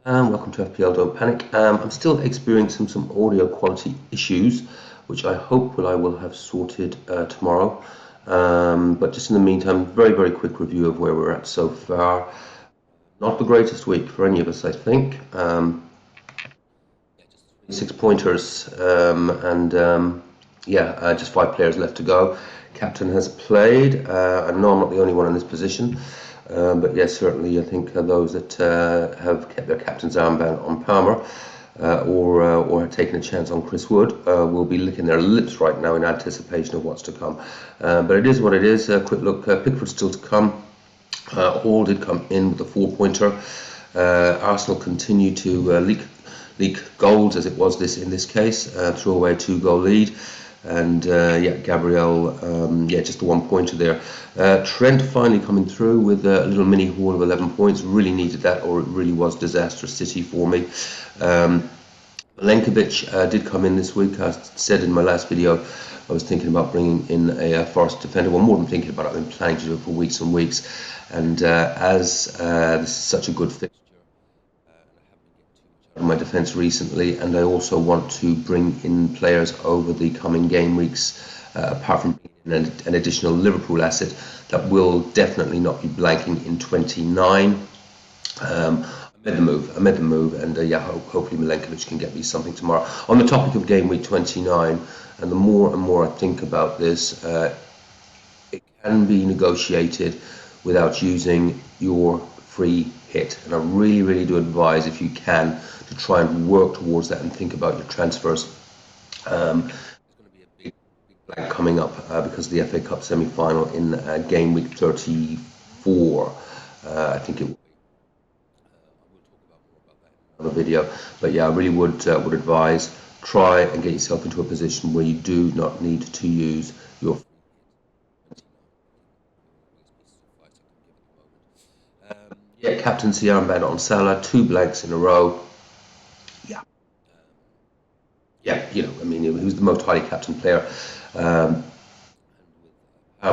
Welcome to FPL, don't panic. I'm still experiencing some audio quality issues, which I hope I will have sorted tomorrow. But just in the meantime, very quick review of where we're at so far. Not the greatest week for any of us, I think. 6 pointers, just 5 players left to go. Captain has played. I know I'm not the only one in this position. But yes, certainly I think those that have kept their captain's armband on Palmer or have taken a chance on Chris Wood will be licking their lips right now in anticipation of what's to come. But it is what it is. A quick look, Pickford still to come. Hall did come in with a 4-pointer. Arsenal continue to leak goals, as it was in this case, threw away a 2-goal lead. And Gabriel, just the 1-pointer there. Trent finally coming through with a little mini haul of 11 points. Really needed that, or it really was disastrous City for me. Milenkovic did come in this week. I said in my last video I was thinking about bringing in a Forest defender. Well, more than thinking about it, I've been planning to do it for weeks and weeks. And as this is such a good fixture, my defence recently, and I also want to bring in players over the coming game weeks, apart from being an additional Liverpool asset that will definitely not be blanking in 29. I made the move, and hopefully Milenkovic can get me something tomorrow. On the topic of game week 29, and the more and more I think about this, it can be negotiated without using your free hit, and I really do advise, if you can, to try and work towards that and think about your transfers. There's going to be a big blank coming up because of the FA Cup semi-final in game week 34. I think it will be. I will talk about more about that in another video. But yeah, I really would advise, try and get yourself into a position where you do not need to use your captaincy armband on Salah, 2 blanks in a row. He was the most highly captained player. Palmer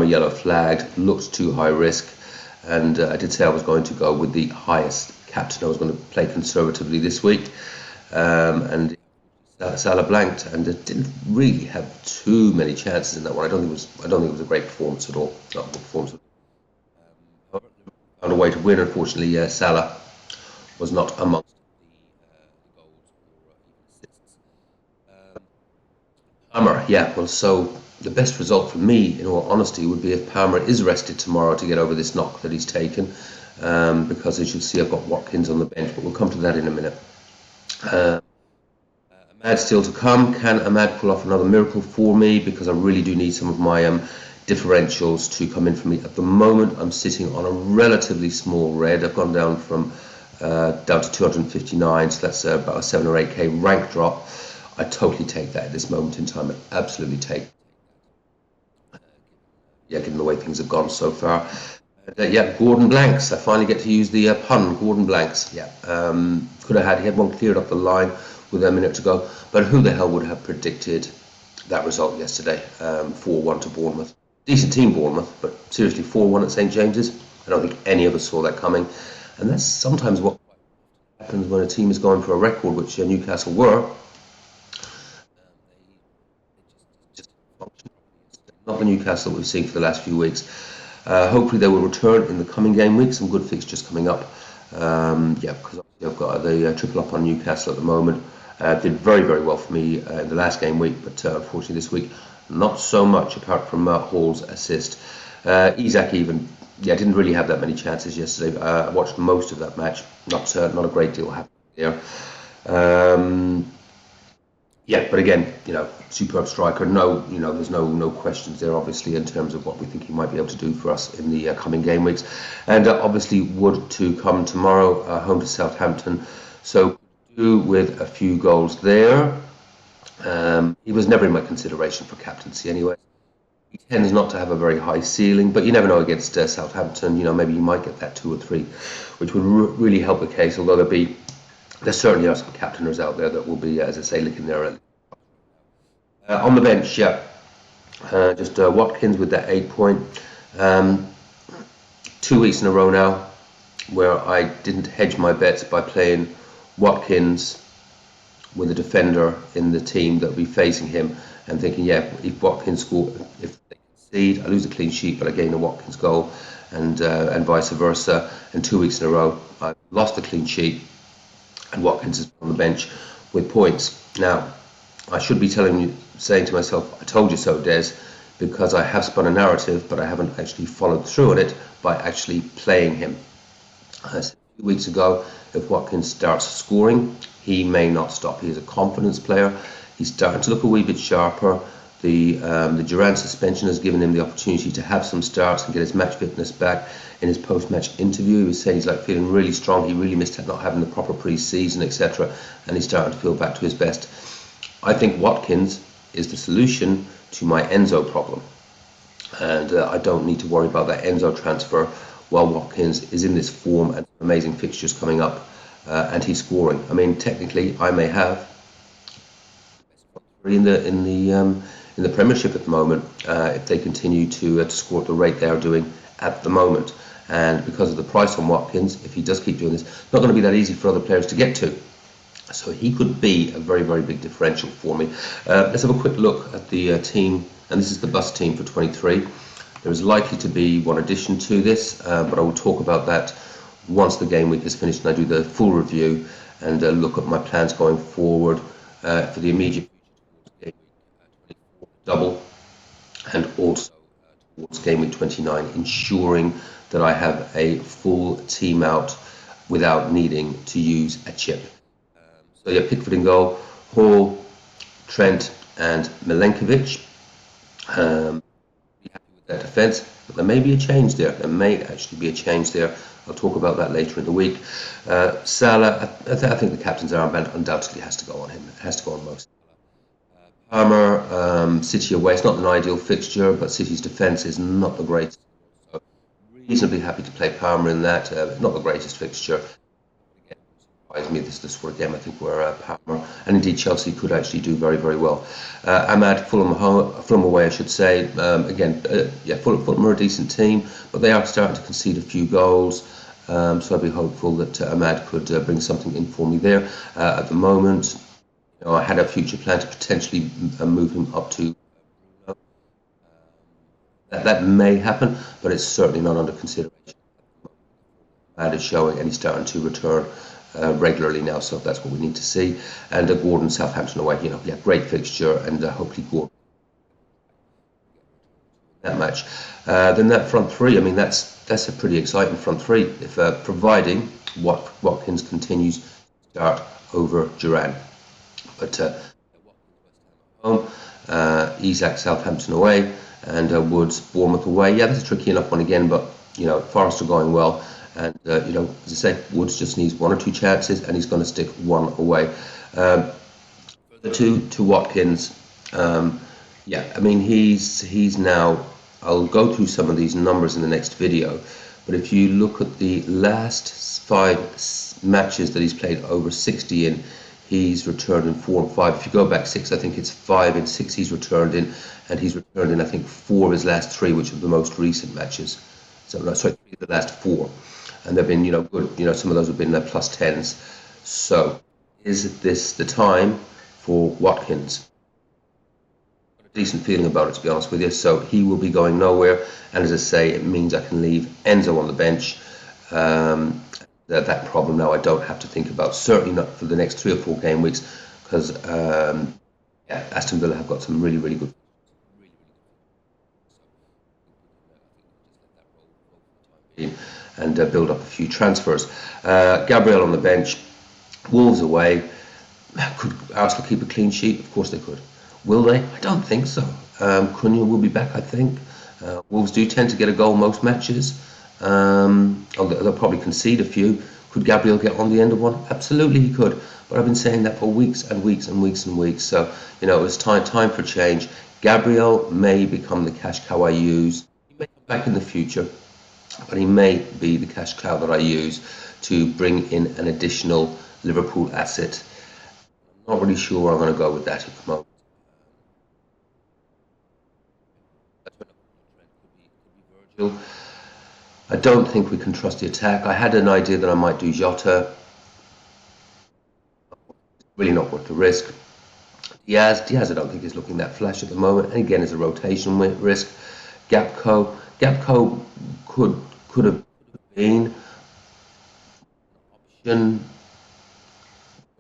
yellow flagged, looked too high risk, and I did say I was going to go with the highest captain. I was going to play conservatively this week, and Salah blanked, and it didn't really have too many chances in that one. I don't think it was a great performance at all. Not a good performance. Found a way to win. Unfortunately, Salah was not amongst the goals or even assists. Palmer, so the best result for me, in all honesty, would be if Palmer is rested tomorrow to get over this knock that he's taken, because as you'll see, I've got Watkins on the bench, but we'll come to that in a minute. Ahmad still to come. Can Ahmad pull off another miracle for me? Because I really do need some of my differentials to come in for me. At the moment, I'm sitting on a relatively small red. I've gone down to 259, so that's about a 7 or 8k rank drop. I totally take that at this moment in time. I absolutely take. Given the way things have gone so far. Gordon blanks. I finally get to use the pun. Gordon blanks. He had one cleared up the line with a minute to go. But who the hell would have predicted that result yesterday? 4-1 to Bournemouth. Decent team, Bournemouth, but seriously, 4-1 at St James's. I don't think any of us saw that coming. And that's sometimes what happens when a team is going for a record, which Newcastle were. Not the Newcastle that we've seen for the last few weeks. Hopefully they will return in the coming game week. Some good fixtures coming up. Because I've got the triple up on Newcastle at the moment. Did very well for me in the last game week, but unfortunately this week not so much, apart from Hall's assist. Isak even didn't really have that many chances yesterday. I watched most of that match. Not a great deal happened there. But again, superb striker. No, there's no questions there, obviously, in terms of what we think he might be able to do for us in the coming game weeks. And obviously, Wood to come tomorrow, home to Southampton. So, do with a few goals there. He was never in my consideration for captaincy anyway. He tends not to have a very high ceiling, but you never know against Southampton. Maybe you might get that 2 or 3, which would really help the case. Although there certainly are some captainers out there that will be, as I say, licking their on the bench. Just Watkins with that 8-point. 2 weeks in a row now where I didn't hedge my bets by playing Watkins with a defender in the team that will be facing him, and thinking, yeah, if Watkins score, if they concede, I lose a clean sheet, but I gain a Watkins goal, and vice versa. And 2 weeks in a row, I lost the clean sheet, and Watkins is on the bench with points. Now, I should be saying to myself, I told you so, Des, because I have spun a narrative, but I haven't actually followed through on it by actually playing him. I said a few weeks ago, if Watkins starts scoring, he may not stop. He is a confidence player. He's starting to look a wee bit sharper. The Durant suspension has given him the opportunity to have some starts and get his match fitness back. In his post-match interview, he was saying he's like feeling really strong. He really missed not having the proper pre-season, etc., and he's starting to feel back to his best. I think Watkins is the solution to my Enzo problem, and I don't need to worry about that Enzo transfer while Watkins is in this form and amazing fixtures coming up, and he's scoring. I mean, technically, I may have in the Premiership at the moment if they continue to score at the rate they are doing at the moment. And because of the price on Watkins, if he does keep doing this, it's not going to be that easy for other players to get to. So he could be a very, very big differential for me. Let's have a quick look at the team, and this is the bus team for 23. There is likely to be one addition to this, but I will talk about that once the game week is finished and I do the full review and look at my plans going forward for the immediate future double, and also towards game week 29, ensuring that I have a full team out without needing to use a chip. So yeah, Pickford in goal, Hall, Trent and Milenkovic. Be happy with that defence, but there may be a change there. There may actually be a change there. I'll talk about that later in the week. Salah, I think the captain's armband undoubtedly has to go on him. It has to go on most. Palmer, City away. It's not an ideal fixture, but City's defence is not the greatest. So reasonably happy to play Palmer in that. Not the greatest fixture. Me this for a game I think where Palmer and indeed Chelsea could actually do very, very well. Ahmad, Fulham away I should say. Fulham are a decent team, but they are starting to concede a few goals, so I'd be hopeful that Ahmad could bring something in for me there. At the moment, I had a future plan to potentially move him up to that may happen, but it's certainly not under consideration. Ahmad is showing and he's starting to return regularly now, so that's what we need to see. And Gordon, Southampton away, great fixture, and hopefully Gordon that match. Then that front three, I mean, that's a pretty exciting front three, if providing Watkins continues to start over Duran. But home, Isak, Southampton away, and Woods, Bournemouth away. Yeah, that's a tricky enough one again, but Forest are going well. And, as I say, Woods just needs one or two chances and he's going to stick one away. To Watkins, I mean, he's now, I'll go through some of these numbers in the next video, but if you look at the last 5 matches that he's played over 60 in, he's returned in 4 and 5. If you go back 6, I think it's 5 and 6 he's returned in, and he's returned in, I think, 4 of his last 3, which are the most recent matches. So, no, sorry, the last 4. And they've been, good, some of those have been plus 10s. So, is this the time for Watkins? I've got a decent feeling about it, to be honest with you. So, he will be going nowhere. And as I say, it means I can leave Enzo on the bench. That problem now I don't have to think about, certainly not for the next 3 or 4 game weeks, because Aston Villa have got some really, really good. And build up a few transfers. Gabriel on the bench, Wolves away. Could Arsenal keep a clean sheet? Of course they could. Will they? I don't think so. Cunha will be back, I think. Wolves do tend to get a goal most matches. They'll probably concede a few. Could Gabriel get on the end of one? Absolutely he could. But I've been saying that for weeks and weeks and weeks and weeks. So, it's time for change. Gabriel may become the cash cow I use. He may come back in the future, but he may be the cash cow that I use to bring in an additional Liverpool asset. I'm not really sure where I'm going to go with that at the moment. Virgil. I don't think we can trust the attack. I had an idea that I might do Jota. worth the risk. Diaz, I don't think is looking that flash at the moment, and again, is a rotation risk. Gapco could have been option.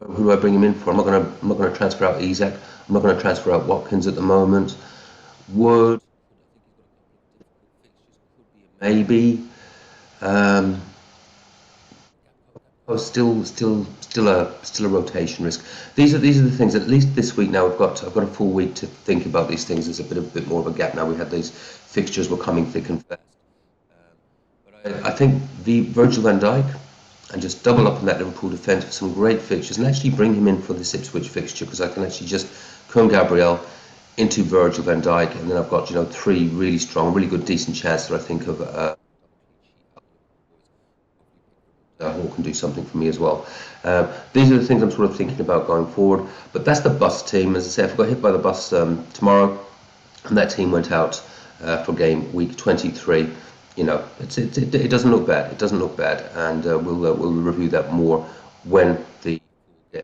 Who do I bring him in for? I'm not gonna transfer out Isaac. I'm not gonna transfer out Watkins at the moment. Wood, maybe. Oh, still a rotation risk. These are the things. At least this week now, I've got a full week to think about these things. There's a bit more of a gap now. We had these fixtures were coming thick and fast. But I think the Virgil van Dijk, and just double up on that Liverpool defence with some great fixtures, and actually bring him in for this Ipswich fixture, because I can actually just Con Gabriel into Virgil van Dijk, and then I've got three really strong, really good, decent chances, I think, of Hall can do something for me as well. These are the things I'm sort of thinking about going forward. But that's the bus team. As I say, if I got hit by the bus tomorrow, and that team went out for game week 23, it doesn't look bad. It doesn't look bad, and we'll review that more when the game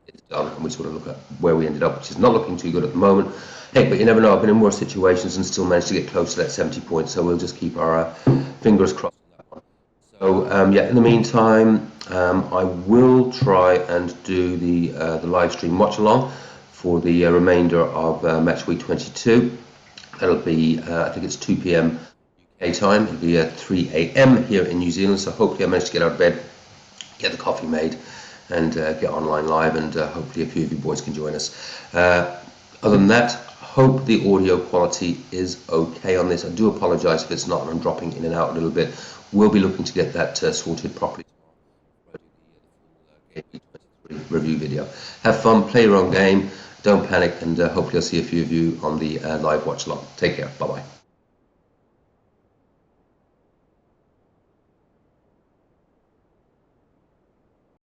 is done, and we sort of look at where we ended up, which is not looking too good at the moment. Hey, but you never know. I've been in worse situations and still managed to get close to that 70 points. So we'll just keep our fingers crossed. So yeah, in the meantime, I will try and do the live stream watch along for the remainder of match week 22. That'll be I think it's 2 p.m. UK time. It'll be at 3 a.m. here in New Zealand. So hopefully I manage to get out of bed, get the coffee made, and get online live, and hopefully a few of you boys can join us. Other than that, hope the audio quality is okay on this. I do apologise if it's not, and I'm dropping in and out a little bit. We'll be looking to get that sorted properly review video. Have fun, play your own game, don't panic, and hopefully I'll see a few of you on the live watch along. Take care, bye bye.